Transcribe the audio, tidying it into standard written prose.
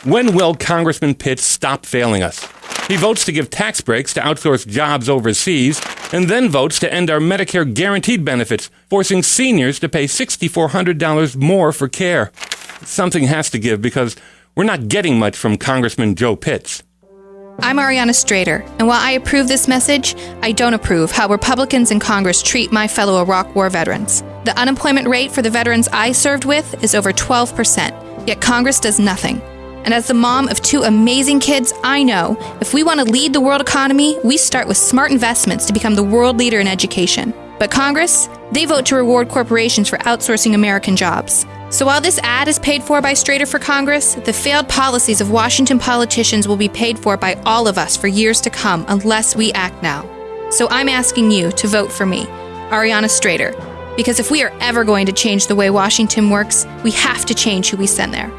When will Congressman Pitts stop failing us? He votes to give tax breaks to outsource jobs overseas, and then votes to end our Medicare guaranteed benefits, forcing seniors to pay $6,400 more for care. Something has to give because we're not getting much from Congressman Joe Pitts. I'm Ariana Strader, and while I approve this message, I don't approve how Republicans in Congress treat my fellow Iraq War veterans. The unemployment rate for the veterans I served with is over 12%, yet Congress does nothing. And as the mom of 2 amazing kids, I know if we want to lead the world economy, we start with smart investments to become the world leader in education. But Congress, they vote to reward corporations for outsourcing American jobs. So while this ad is paid for by Strader for Congress, the failed policies of Washington politicians will be paid for by all of us for years to come unless we act now. So I'm asking you to vote for me, Ariana Strader, because if we are ever going to change the way Washington works, we have to change who we send there.